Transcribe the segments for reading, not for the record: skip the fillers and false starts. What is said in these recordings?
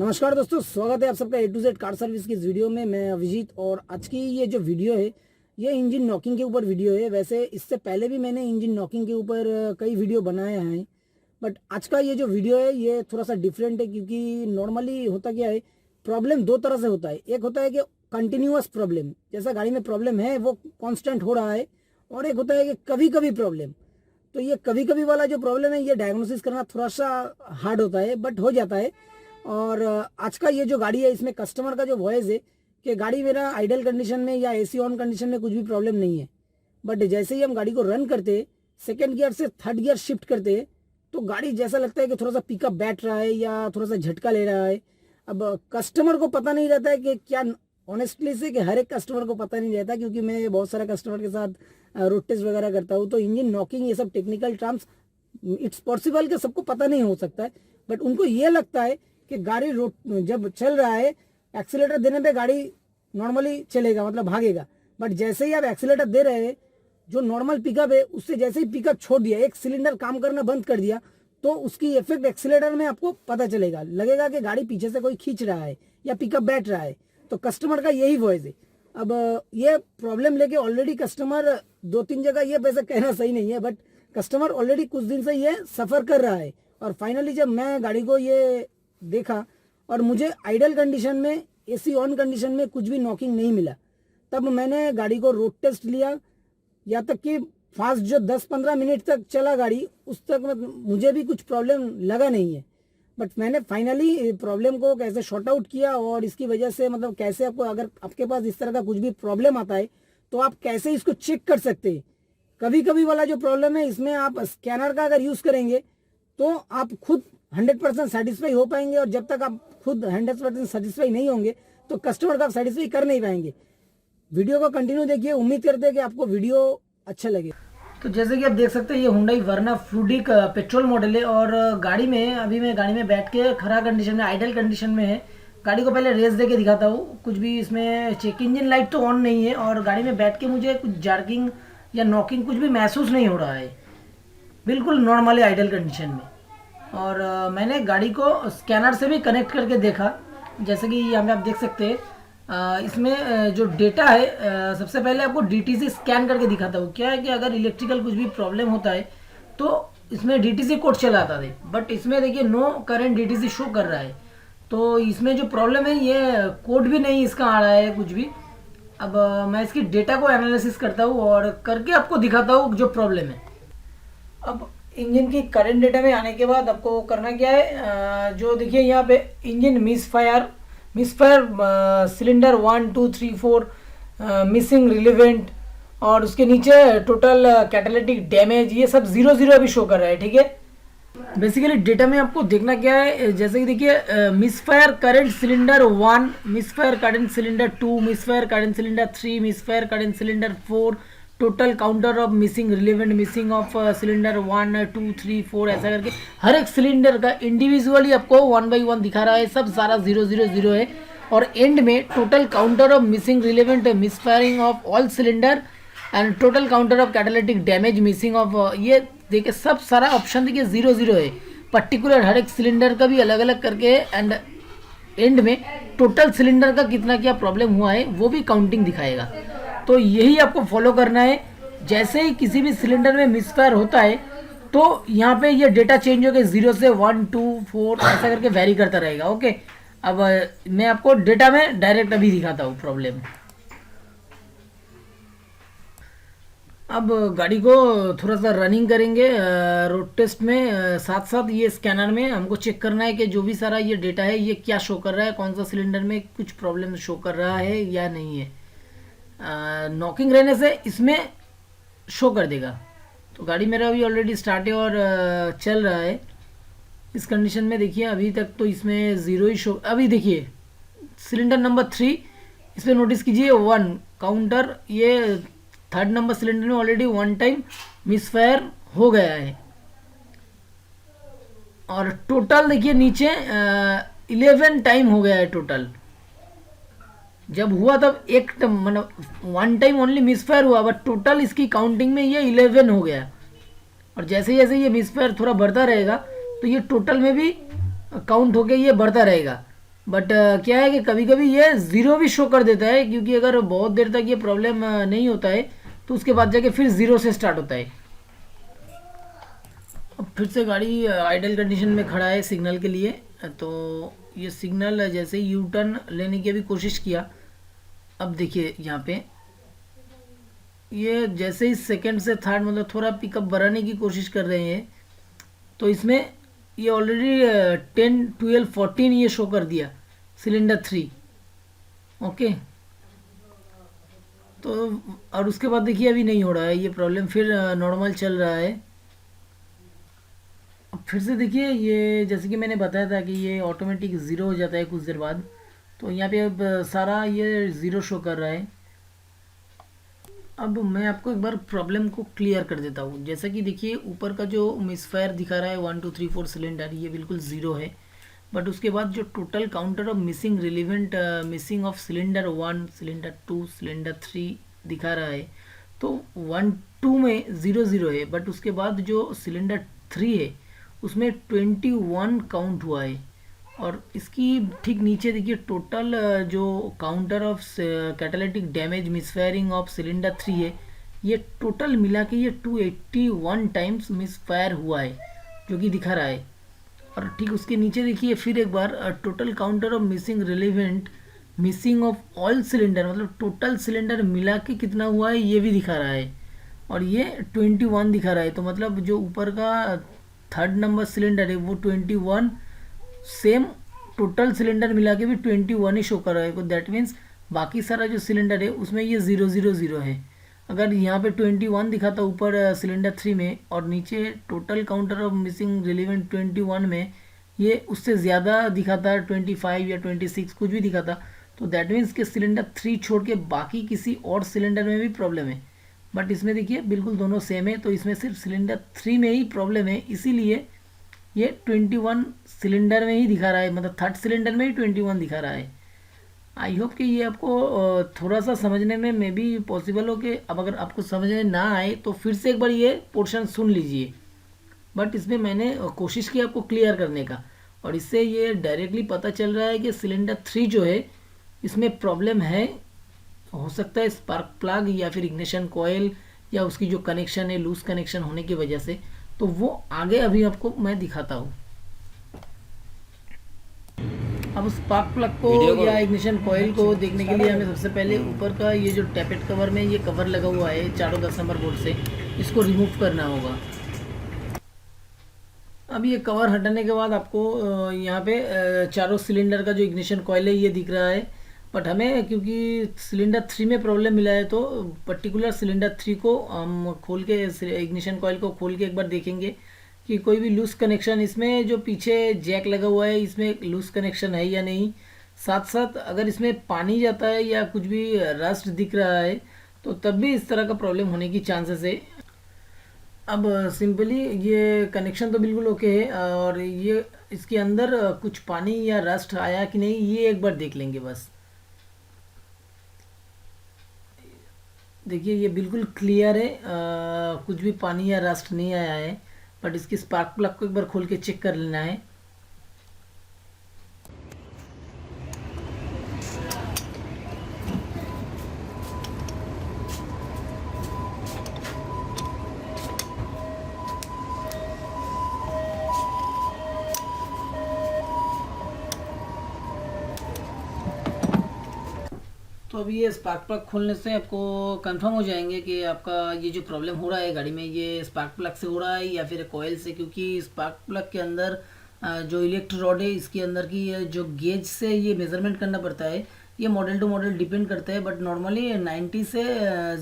नमस्कार दोस्तों, स्वागत है आप सबका A to Z car service की इस वीडियो में। मैं अभिजीत और आज की ये जो वीडियो है ये इंजन नॉकिंग के ऊपर वीडियो है। वैसे इससे पहले भी मैंने इंजन नॉकिंग के ऊपर कई वीडियो बनाए हैं, बट आज का ये जो वीडियो है ये थोड़ा सा डिफरेंट है, क्योंकि नॉर्मली होता क्या है, प्रॉब्लम दो तरह से होता है। एक होता है कि कंटिन्यूअस प्रॉब्लम, जैसा गाड़ी में प्रॉब्लम है वो कॉन्स्टेंट हो रहा है, और एक होता है कि कभी कभी प्रॉब्लम। तो ये कभी कभी वाला जो प्रॉब्लम है ये डायग्नोसिस करना थोड़ा सा हार्ड होता है, बट हो जाता है। और आज का ये जो गाड़ी है इसमें कस्टमर का जो वॉइस है कि गाड़ी मेरा आइडल कंडीशन में या एसी ऑन कंडीशन में कुछ भी प्रॉब्लम नहीं है, बट जैसे ही हम गाड़ी को रन करते, सेकेंड गियर से थर्ड गियर शिफ्ट करते, तो गाड़ी जैसा लगता है कि थोड़ा सा पिकअप बैठ रहा है या थोड़ा सा झटका ले रहा है। अब कस्टमर को पता नहीं रहता है कि क्या, ऑनेस्टली से कि हर एक कस्टमर को पता नहीं रहता, क्योंकि मैं बहुत सारे कस्टमर के साथ रोड टेस्ट वगैरह करता हूँ। तो इंजन नॉकिंग ये सब टेक्निकल टर्म्स इट्स पॉसिबल कि सबको पता नहीं हो सकता है, बट उनको ये लगता है कि गाड़ी रोड जब चल रहा है एक्सीलेटर देने पे गाड़ी नॉर्मली चलेगा, मतलब भागेगा। बट जैसे ही आप एक्सीलेटर दे रहे हैं, जो नॉर्मल पिकअप है उससे जैसे ही पिकअप छोड़ दिया, एक सिलेंडर काम करना बंद कर दिया, तो उसकी इफेक्ट एक्सीलेटर में आपको पता चलेगा, लगेगा कि गाड़ी पीछे से कोई खींच रहा है या पिकअप बैठ रहा है। तो कस्टमर का यही वॉइस है। अब ये प्रॉब्लम लेके ऑलरेडी कस्टमर दो तीन जगह, ये वैसे कहना सही नहीं है, बट कस्टमर ऑलरेडी कुछ दिन से ये सफ़र कर रहा है। और फाइनली जब मैं गाड़ी को ये देखा और मुझे आइडल कंडीशन में, एसी ऑन कंडीशन में कुछ भी नॉकिंग नहीं मिला, तब मैंने गाड़ी को रोड टेस्ट लिया। या तक कि फास्ट जो 10-15 मिनट तक चला गाड़ी, उस तक मुझे भी कुछ प्रॉब्लम लगा नहीं है। बट मैंने फाइनली प्रॉब्लम को कैसे शॉर्ट आउट किया, और इसकी वजह से मतलब कैसे आपको, अगर आपके पास इस तरह का कुछ भी प्रॉब्लम आता है तो आप कैसे इसको चेक कर सकते हैं। कभी कभी वाला जो प्रॉब्लम है इसमें आप स्कैनर का अगर यूज़ करेंगे तो आप खुद 100% सेटिस्फाई हो पाएंगे, और जब तक आप खुद 100% सेटिस्फाई नहीं होंगे तो कस्टमर का आप सेटिस्फाई कर नहीं पाएंगे। वीडियो को कंटिन्यू देखिए, उम्मीद करते हैं कि आपको वीडियो अच्छा लगे। तो जैसे कि आप देख सकते हैं ये Hyundai Verna fluidic petrol model है, और गाड़ी में अभी मैं गाड़ी में बैठ के खरा कंडीशन में, आइडल कंडीशन में है। गाड़ी को पहले रेस दे के दिखाता हूँ। कुछ भी इसमें चेक इंजन लाइट तो ऑन नहीं है, और गाड़ी में बैठ के मुझे कुछ जार्किंग या नॉकिंग कुछ भी महसूस नहीं हो रहा है, बिल्कुल नॉर्मल है आइडल कंडीशन में। और मैंने गाड़ी को स्कैनर से भी कनेक्ट करके देखा, जैसे कि यहाँ पे आप देख सकते हैं। इसमें जो डेटा है, सबसे पहले आपको डीटीसी स्कैन करके दिखाता हूँ। क्या है कि अगर इलेक्ट्रिकल कुछ भी प्रॉब्लम होता है तो इसमें डीटीसी कोड चला आता है, बट इसमें देखिए नो करंट डीटीसी शो कर रहा है। तो इसमें जो प्रॉब्लम है ये कोड भी नहीं इसका आ रहा है कुछ भी। अब मैं इसकी डेटा को एनालिसिस करता हूँ और करके आपको दिखाता हूँ जो प्रॉब्लम है। अब इंजन की करंट डेटा में आने के बाद आपको करना क्या है, जो देखिए यहाँ पे engine misfire cylinder 1 2 3 4 missing relevant, और उसके नीचे टोटल कैटालिटिक डैमेज, ये सब 0 अभी शो कर रहा है। ठीक है, बेसिकली डेटा में आपको देखना क्या है, जैसे कि देखिए misfire current cylinder 1, misfire current cylinder 2, misfire current cylinder 3, misfire current cylinder 4, total counter of missing relevant, missing of cylinder 1 2 3 4, ऐसा करके हर एक सिलेंडर का इंडिविजुअली आपको 1 by 1 दिखा रहा है। सब सारा 0 है, और एंड में total counter of missing relevant, misfiring of all cylinder, and total counter of catalytic damage, missing of, ये देखिए सब सारा ऑप्शन देखिए 0 है। पर्टिकुलर हर एक सिलेंडर का भी अलग अलग करके, एंड एंड में टोटल सिलेंडर का कितना क्या प्रॉब्लम हुआ है वो भी काउंटिंग दिखाएगा। तो यही आपको फॉलो करना है। जैसे ही किसी भी सिलेंडर में मिसफायर होता है तो यहाँ पे ये डेटा चेंज होकर 0 से 1 2 4 ऐसा करके वेरी करता रहेगा। ओके, अब मैं आपको डेटा में डायरेक्ट अभी दिखाता हूँ प्रॉब्लम। अब गाड़ी को थोड़ा सा रनिंग करेंगे रोड टेस्ट में, साथ साथ ये स्कैनर में हमको चेक करना है कि जो भी सारा ये डेटा है ये क्या शो कर रहा है, कौन सा सिलेंडर में कुछ प्रॉब्लम शो कर रहा है या नहीं है। नॉकिंग रहने से इसमें शो कर देगा। तो गाड़ी मेरा अभी ऑलरेडी स्टार्ट है और चल रहा है। इस कंडीशन में देखिए अभी तक तो इसमें 0 ही शो। अभी देखिए सिलेंडर नंबर 3, इस पर नोटिस कीजिए 1 काउंटर, ये थर्ड नंबर सिलेंडर में ऑलरेडी 1 टाइम मिसफायर हो गया है। और टोटल देखिए नीचे 11 टाइम हो गया है टोटल। जब हुआ तब एक मतलब 1 टाइम ओनली मिसफायर हुआ, बट टोटल इसकी काउंटिंग में ये 11 हो गया। और जैसे जैसे ये मिसफायर थोड़ा बढ़ता रहेगा तो ये टोटल में भी काउंट होके ये बढ़ता रहेगा। बट क्या है कि कभी कभी ये ज़ीरो भी शो कर देता है, क्योंकि अगर बहुत देर तक ये प्रॉब्लम नहीं होता है तो उसके बाद जाके फिर ज़ीरो से स्टार्ट होता है। अब फिर से गाड़ी आइडल कंडीशन में खड़ा है सिग्नल के लिए, तो ये सिग्नल जैसे ही यू टर्न लेने की अभी कोशिश किया, अब देखिए यहाँ पे ये जैसे ही सेकंड से थर्ड मतलब थोड़ा पिकअप बढ़ाने की कोशिश कर रहे हैं, तो इसमें ये ऑलरेडी 10 12 14 ये शो कर दिया सिलेंडर 3। ओके, तो और उसके बाद देखिए अभी नहीं हो रहा है ये प्रॉब्लम, फिर नॉर्मल चल रहा है। अब फिर से देखिए ये जैसे कि मैंने बताया था कि ये ऑटोमेटिक ज़ीरो हो जाता है कुछ देर बाद, तो यहाँ पे अब सारा ये ज़ीरो शो कर रहा है। अब मैं आपको एक बार प्रॉब्लम को क्लियर कर देता हूँ। जैसा कि देखिए ऊपर का जो मिसफायर दिखा रहा है 1 2 3 4 सिलेंडर, ये बिल्कुल ज़ीरो है, बट उसके बाद जो total counter of missing relevant missing of cylinder 1 cylinder 2 cylinder 3 दिखा रहा है, तो 1 2 में 0 0 है, बट उसके बाद जो सिलेंडर 3 है उसमें 21 काउंट हुआ है। और इसकी ठीक नीचे देखिए टोटल जो counter of catalytic damage misfiring of cylinder 3 है, ये टोटल मिला के ये 281 टाइम्स मिसफायर हुआ है जो कि दिखा रहा है। और ठीक उसके नीचे देखिए फिर एक बार total counter of missing relevant missing of all cylinder, मतलब टोटल सिलेंडर मिला के कितना हुआ है ये भी दिखा रहा है, और ये 21 दिखा रहा है। तो मतलब जो ऊपर का थर्ड नंबर सिलेंडर है वो 21, सेम टोटल सिलेंडर मिला के भी 21 ही शो कर रहा है। दैट मीन्स बाकी सारा जो सिलेंडर है उसमें ये 0 0 0 है। अगर यहाँ पे 21 दिखा था ऊपर सिलेंडर 3 में, और नीचे total counter of missing relevant 21 में ये उससे ज़्यादा दिखा था 25 या 26 कुछ भी दिखा था, तो दैट मीन्स कि सिलेंडर 3 छोड़ के बाकी किसी और सिलेंडर में भी प्रॉब्लम है। बट इसमें देखिए बिल्कुल दोनों सेम है, तो इसमें सिर्फ सिलेंडर 3 में ही प्रॉब्लम है, इसीलिए ये 21 सिलेंडर में ही दिखा रहा है, मतलब थर्ड सिलेंडर में ही 21 दिखा रहा है। आई होप कि ये आपको थोड़ा सा समझने में मे बी पॉसिबल हो कि अब अगर आपको समझ में ना आए तो फिर से एक बार ये पोर्शन सुन लीजिए। बट इसमें मैंने कोशिश की आपको क्लियर करने का, और इससे ये डायरेक्टली पता चल रहा है कि सिलेंडर 3 जो है इसमें प्रॉब्लम है। हो सकता है स्पार्क प्लग या फिर इग्निशन कॉयल या उसकी जो कनेक्शन है लूज कनेक्शन होने की वजह से, तो वो आगे अभी आपको मैं दिखाता हूँ। अब स्पार्क प्लग को या इग्निशन कॉयल को देखने के लिए हमें सबसे पहले ऊपर का ये जो टैपेट कवर में ये कवर लगा हुआ है चारों 10 नंबर बोर्ड से, इसको रिमूव करना होगा। अब ये कवर हटाने के बाद आपको यहाँ पे चारों सिलेंडर का जो इग्निशन कॉयल है ये दिख रहा है। बट हमें क्योंकि सिलेंडर 3 में प्रॉब्लम मिला है तो पर्टिकुलर सिलेंडर 3 को हम खोल के इग्निशन कॉयल को खोल के एक बार देखेंगे कि कोई भी लूज कनेक्शन, इसमें जो पीछे जैक लगा हुआ है इसमें लूज कनेक्शन है या नहीं। साथ साथ अगर इसमें पानी जाता है या कुछ भी रस्ट दिख रहा है तो तब भी इस तरह का प्रॉब्लम होने की चांसेस है। अब सिंपली ये कनेक्शन तो बिल्कुल ओके है, और ये इसके अंदर कुछ पानी या रस्ट आया कि नहीं ये एक बार देख लेंगे बस। देखिए ये बिल्कुल क्लियर है, कुछ भी पानी या रस्ट नहीं आया है। बट इसकी स्पार्क प्लग को एक बार खोल के चेक कर लेना है। तो अभी ये स्पार्क प्लग खोलने से आपको कंफर्म हो जाएंगे कि आपका ये जो प्रॉब्लम हो रहा है गाड़ी में ये स्पार्क प्लग से हो रहा है या फिर कोयल से, क्योंकि स्पार्क प्लग के अंदर जो इलेक्ट्रो रॉड है इसके अंदर की जो गेज से ये मेज़रमेंट करना पड़ता है। ये मॉडल टू मॉडल डिपेंड करता है, बट नॉर्मली 90 से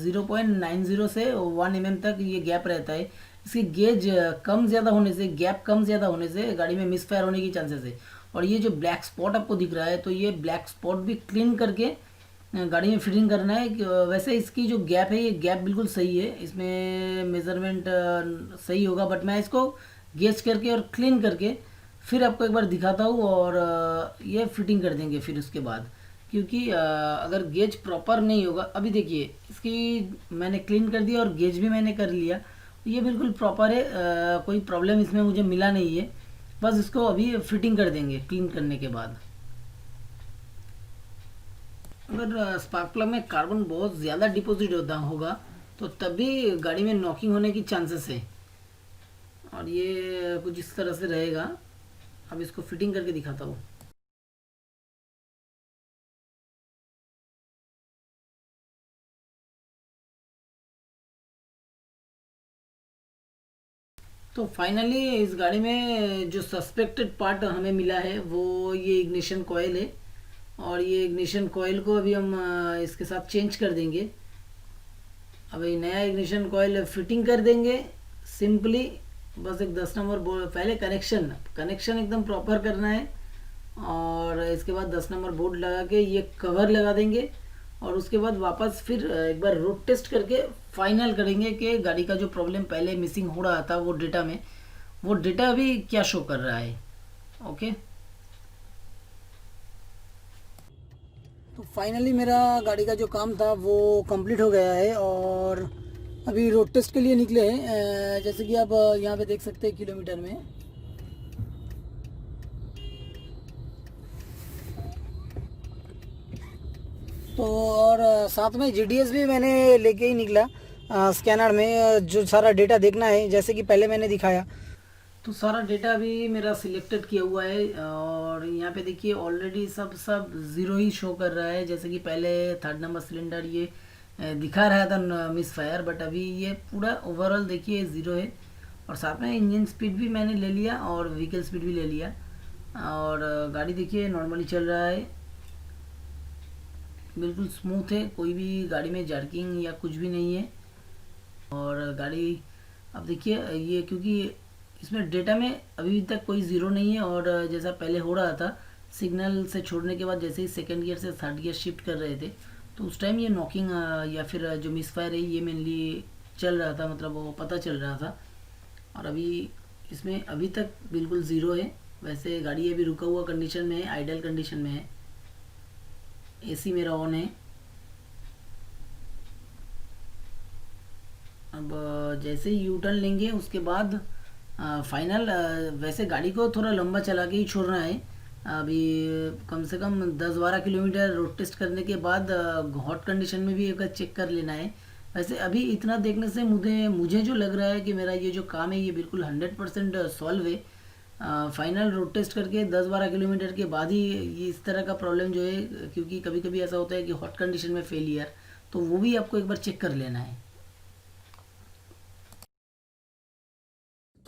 0.90 से 1 mm तक ये गैप रहता है। इसकी गेज कम ज़्यादा होने से, गैप कम ज़्यादा होने से गाड़ी में मिसफायर होने की चांसेस है। और ये जो ब्लैक स्पॉट आपको दिख रहा है तो ये ब्लैक स्पॉट भी क्लीन करके गाड़ी में फिटिंग करना है। वैसे इसकी जो गैप है ये गैप बिल्कुल सही है, इसमें मेज़रमेंट सही होगा, बट मैं इसको गेज करके और क्लीन करके फिर आपको एक बार दिखाता हूँ और ये फिटिंग कर देंगे फिर उसके बाद। क्योंकि अगर गेज प्रॉपर नहीं होगा, अभी देखिए इसकी मैंने क्लीन कर दिया और गेज भी मैंने कर लिया, ये बिल्कुल प्रॉपर है, कोई प्रॉब्लम इसमें मुझे मिला नहीं है। बस इसको अभी फिटिंग कर देंगे क्लीन करने के बाद। अगर स्पार्क प्लग में कार्बन बहुत ज़्यादा डिपॉजिट होता होगा तो तभी गाड़ी में नॉकिंग होने की चांसेस है। और ये कुछ इस तरह से रहेगा। अब इसको फिटिंग करके दिखाता हूँ। तो फाइनली इस गाड़ी में जो सस्पेक्टेड पार्ट हमें मिला है वो ये इग्निशन कॉयल है। और ये इग्निशन कॉयल को अभी हम इसके साथ चेंज कर देंगे। अभी नया इग्निशन कॉयल फिटिंग कर देंगे सिंपली। बस एक 10 नंबर बोर्ड, पहले कनेक्शन कनेक्शन एकदम प्रॉपर करना है। और इसके बाद 10 नंबर बोर्ड लगा के ये कवर लगा देंगे। और उसके बाद वापस फिर एक बार रोड टेस्ट करके फाइनल करेंगे कि गाड़ी का जो प्रॉब्लम पहले मिसिंग हो रहा था वो डेटा में, वो डेटा अभी क्या शो कर रहा है। ओके, तो फाइनली मेरा गाड़ी का जो काम था वो कंप्लीट हो गया है। और अभी रोड टेस्ट के लिए निकले हैं। जैसे कि आप यहाँ पे देख सकते हैं किलोमीटर में। तो और साथ में जीडीएस भी मैंने लेके ही निकला। स्कैनर में जो सारा डेटा देखना है, जैसे कि पहले मैंने दिखाया। तो सारा डेटा भी मेरा सिलेक्टेड किया हुआ है। और यहाँ पे देखिए ऑलरेडी सब ज़ीरो ही शो कर रहा है। जैसे कि पहले 3rd नंबर सिलेंडर ये दिखा रहा था मिस फायर, बट अभी ये पूरा ओवरऑल देखिए ज़ीरो है। और साथ में इंजन स्पीड भी मैंने ले लिया और व्हीकल स्पीड भी ले लिया। और गाड़ी देखिए नॉर्मली चल रहा है, बिल्कुल स्मूथ है, कोई भी गाड़ी में जर्किंग या कुछ भी नहीं है। और गाड़ी अब देखिए ये, क्योंकि इसमें डेटा में अभी तक कोई ज़ीरो नहीं है। और जैसा पहले हो रहा था, सिग्नल से छोड़ने के बाद जैसे ही 2nd गियर से 3rd गियर शिफ्ट कर रहे थे तो उस टाइम ये नॉकिंग या फिर जो मिस फायर है ये मेनली चल रहा था, मतलब वो पता चल रहा था। और अभी इसमें अभी तक बिल्कुल ज़ीरो है। वैसे गाड़ी अभी रुका हुआ कंडीशन में है, आइडल कंडीशन में है। एसी मेरा ऑन है। अब जैसे ही यू टर्न लेंगे उसके बाद फाइनल, वैसे गाड़ी को थोड़ा लंबा चला के ही छोड़ना है। अभी कम से कम 10-12 किलोमीटर रोड टेस्ट करने के बाद हॉट कंडीशन में भी एक बार चेक कर लेना है। वैसे अभी इतना देखने से मुझे मुझे जो लग रहा है कि मेरा ये जो काम है ये बिल्कुल 100% सॉल्व है। फाइनल रोड टेस्ट करके 10-12 किलोमीटर के बाद ही ये इस तरह का प्रॉब्लम जो है, क्योंकि कभी कभी ऐसा होता है कि हॉट कंडीशन में फेलियर, तो वो भी आपको एक बार चेक कर लेना है।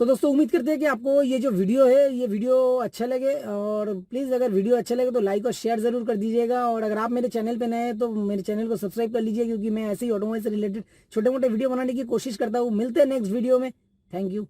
तो दोस्तों उम्मीद करते हैं कि आपको ये जो वीडियो है ये वीडियो अच्छा लगे। और प्लीज़ अगर वीडियो अच्छा लगे तो लाइक और शेयर ज़रूर कर दीजिएगा। और अगर आप मेरे चैनल पे नए हैं तो मेरे चैनल को सब्सक्राइब कर लीजिए, क्योंकि मैं ऐसे ही ऑटोमोबाइल से रिलेटेड छोटे मोटे वीडियो बनाने की कोशिश करता हूँ। मिलते हैं नेक्स्ट वीडियो में। Thank you.